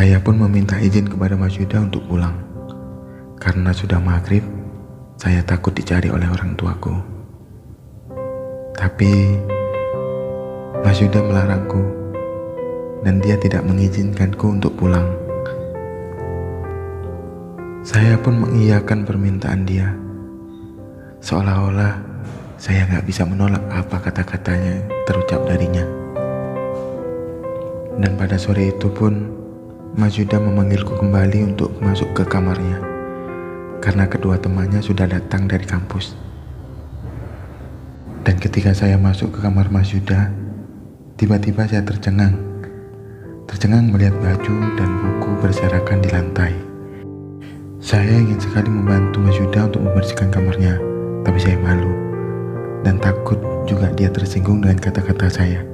Saya pun meminta izin kepada Mas Yuda untuk pulang. Karena sudah maghrib, saya takut dicari oleh orang tuaku. Tapi Mas Yuda melarangku dan dia tidak mengizinkanku untuk pulang. Saya pun mengiyakan permintaan dia, seolah-olah saya gak bisa menolak apa kata-katanya terucap darinya. Dan pada sore itu pun Mas Yuda memanggilku kembali untuk masuk ke kamarnya, karena kedua temannya sudah datang dari kampus. Dan ketika saya masuk ke kamar Mas Yuda, tiba-tiba saya tercengang melihat baju dan buku berserakan di lantai. Saya ingin sekali membantu Mas Yuda untuk membersihkan kamarnya, tapi saya malu dan takut juga dia tersinggung dengan kata-kata saya.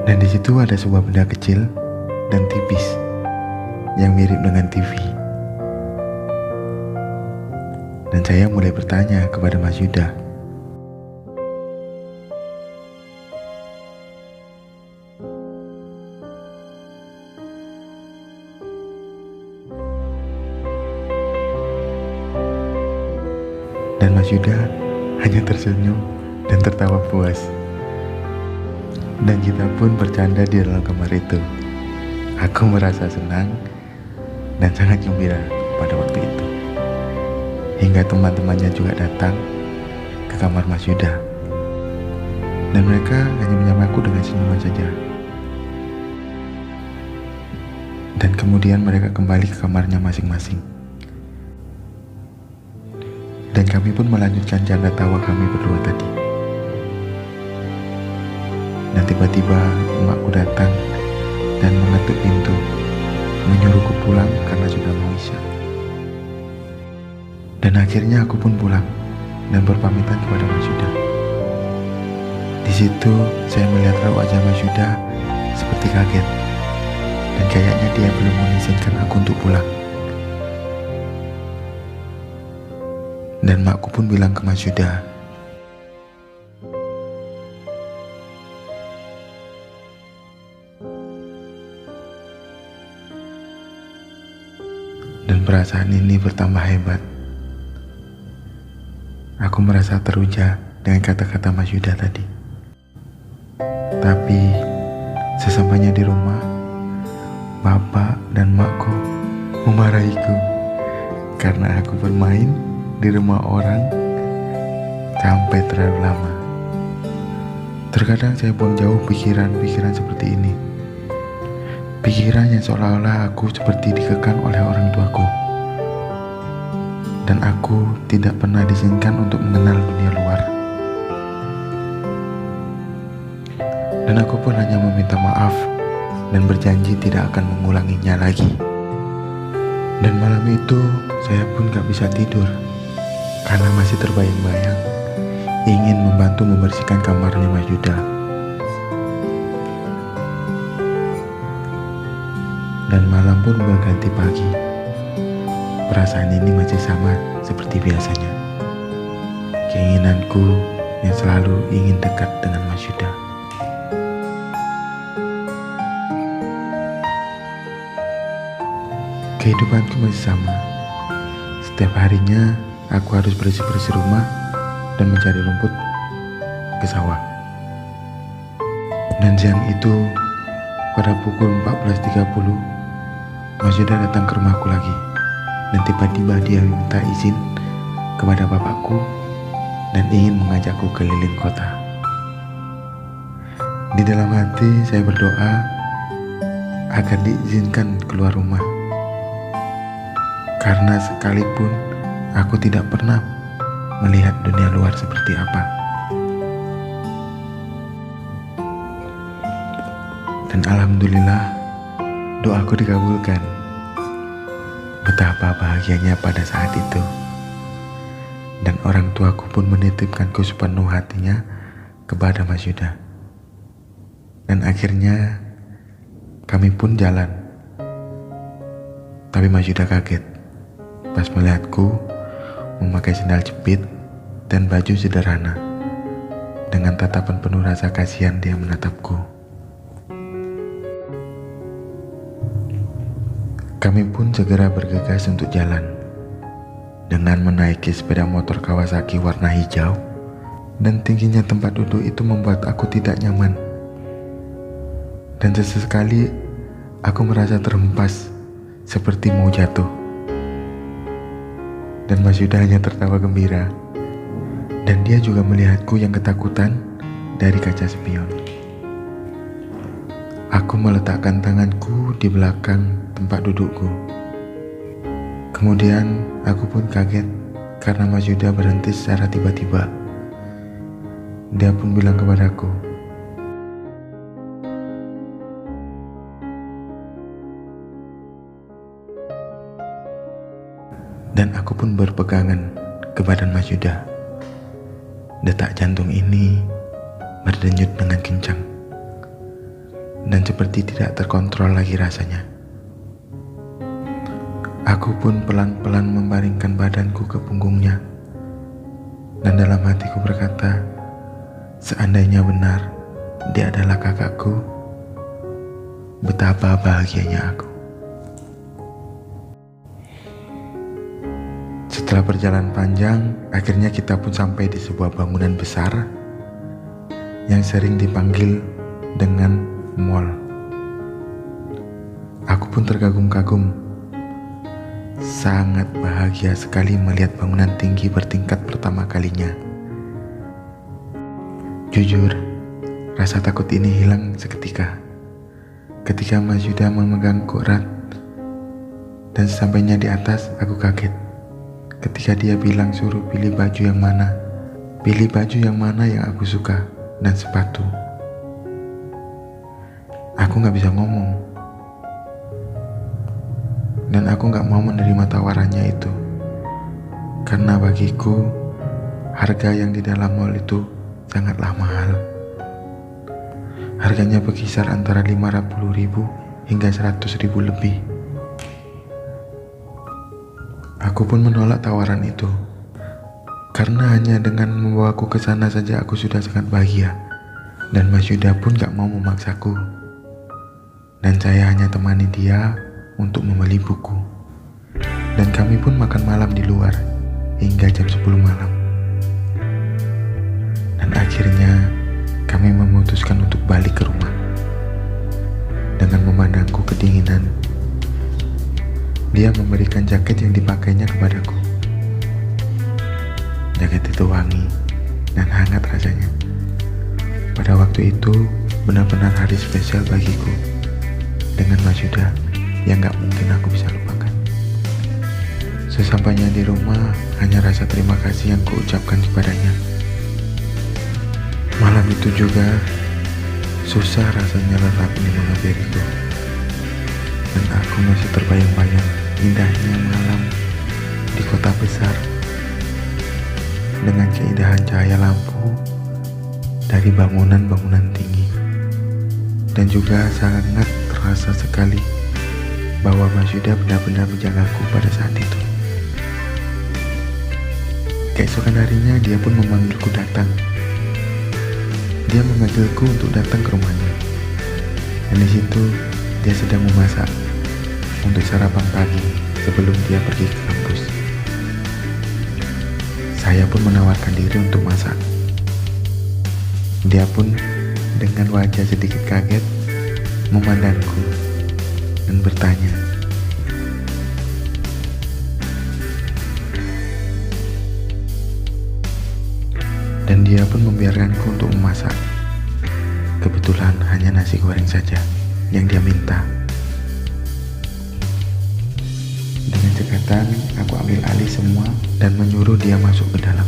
Dan di situ ada sebuah benda kecil dan tipis yang mirip dengan TV. Dan saya mulai bertanya kepada Mas Yuda. Dan Mas Yuda hanya tersenyum dan tertawa puas. Dan kita pun bercanda di dalam kamar itu. Aku merasa senang dan sangat gembira pada waktu itu. Hingga teman-temannya juga datang ke kamar Mas Yuda. Dan mereka hanya menyamaku dengan senyuman saja. Dan kemudian mereka kembali ke kamarnya masing-masing. Dan kami pun melanjutkan canda tawa kami berdua tadi. Dan tiba-tiba emakku datang dan mengetuk pintu, menyuruhku pulang karena sudah mau isya. Dan akhirnya aku pun pulang dan berpamitan kepada Mas Yuda. Di situ saya melihat raut wajah Mas Yuda seperti kaget, dan kayaknya dia belum mengizinkan aku untuk pulang. Dan makku pun bilang ke Mas Yuda, dan perasaan ini bertambah hebat. Aku merasa teruja dengan kata-kata Mas Yuda tadi. Tapi sesampainya di rumah, bapak dan makku memarahiku karena aku bermain di rumah orang sampai terlalu lama. Terkadang saya buang jauh pikiran-pikiran seperti ini. Pikiran yang seolah-olah aku seperti dikekang oleh orang tuaku. Dan aku tidak pernah diizinkan untuk mengenal dunia luar. Dan aku pun hanya meminta maaf dan berjanji tidak akan mengulanginya lagi. Dan malam itu saya pun gak bisa tidur karena masih terbayang-bayang ingin membantu membersihkan kamarnya Mas Yuda. Dan malam pun berganti pagi. Perasaan ini masih sama seperti biasanya. Keinginanku yang selalu ingin dekat dengan Mas Yuda. Kehidupanku masih sama. Setiap harinya aku harus bersih-bersih rumah dan mencari rumput ke sawah. Dan siang itu pada pukul 14.30 Mas Yuda datang ke rumahku lagi. Dan tiba-tiba dia minta izin kepada bapakku dan ingin mengajakku keliling kota. Di dalam hati saya berdoa agar diizinkan keluar rumah. Karena sekalipun aku tidak pernah melihat dunia luar seperti apa. Dan alhamdulillah doaku dikabulkan. Betapa bahagianya pada saat itu. Dan orang tuaku pun menitipkanku sepenuh hatinya kepada Mas Yuda. Dan akhirnya kami pun jalan. Tapi Mas Yuda kaget pas melihatku memakai sandal jepit dan baju sederhana. Dengan tatapan penuh rasa kasihan dia menatapku. Kami pun segera bergegas untuk jalan. Dengan menaiki sepeda motor Kawasaki warna hijau, dan tingginya tempat duduk itu membuat aku tidak nyaman. Dan sesekali aku merasa terhempas, seperti mau jatuh. Dan Mas Yuda hanya tertawa gembira. Dan dia juga melihatku yang ketakutan dari kaca spion. Aku meletakkan tanganku di belakang tempat dudukku. Kemudian aku pun kaget karena Mas Yuda berhenti secara tiba-tiba. Dia pun bilang kepadaku, dan aku pun berpegangan ke badan Mas Yuda. Detak jantung ini berdenyut dengan kencang dan seperti tidak terkontrol lagi rasanya. Aku pun pelan-pelan membaringkan badanku ke punggungnya, dan dalam hatiku berkata, seandainya benar dia adalah kakakku, betapa bahagianya aku. Setelah perjalanan panjang, akhirnya kita pun sampai di sebuah bangunan besar yang sering dipanggil dengan mall. Aku pun terkagum-kagum, sangat bahagia sekali melihat bangunan tinggi bertingkat pertama kalinya. Jujur, rasa takut ini hilang seketika ketika Mas Yuda memegangku erat, dan sesampainya di atas aku kaget ketika dia bilang suruh pilih baju yang mana. Pilih baju yang mana yang aku suka dan sepatu. Aku gak bisa ngomong. Dan aku gak mau menerima tawarannya itu. Karena bagiku, harga yang di dalam mall itu sangatlah mahal. Harganya berkisar antara 50.000 hingga 100.000 lebih. Aku pun menolak tawaran itu, karena hanya dengan membawaku ke sana saja aku sudah sangat bahagia, dan Mas Yuda pun gak mau memaksaku. Dan saya hanya temani dia untuk membeli buku, dan kami pun makan malam di luar hingga jam 10 malam. Dan akhirnya kami memutuskan untuk balik ke rumah. Dengan memandangku kedinginan, dia memberikan jaket yang dipakainya kepadaku. Jaket itu wangi dan hangat rasanya. Pada waktu itu benar-benar hari spesial bagiku dengan Mas Yuda yang gak mungkin aku bisa lupakan. Sesampainya di rumah, hanya rasa terima kasih yang kuucapkan kepadanya. Malam itu juga susah rasanya lelah ini menghampiriku, dan aku masih terbayang-bayang indahnya malam di kota besar dengan keindahan cahaya lampu dari bangunan-bangunan tinggi. Dan juga sangat terasa sekali bahwa Mas Yuda benar-benar menjagaku pada saat itu. Keesokan harinya dia pun memanggilku datang. Dia memanggilku untuk datang ke rumahnya. Dan di situ dia sedang memasak untuk sarapan pagi sebelum dia pergi ke kampus. Saya pun menawarkan diri untuk masak. Dia pun dengan wajah sedikit kaget memandangku dan bertanya, dan dia pun membiarkanku untuk memasak. Kebetulan hanya nasi goreng saja yang dia minta. Dengan cekatan, aku ambil alih semua dan menyuruh dia masuk ke dalam.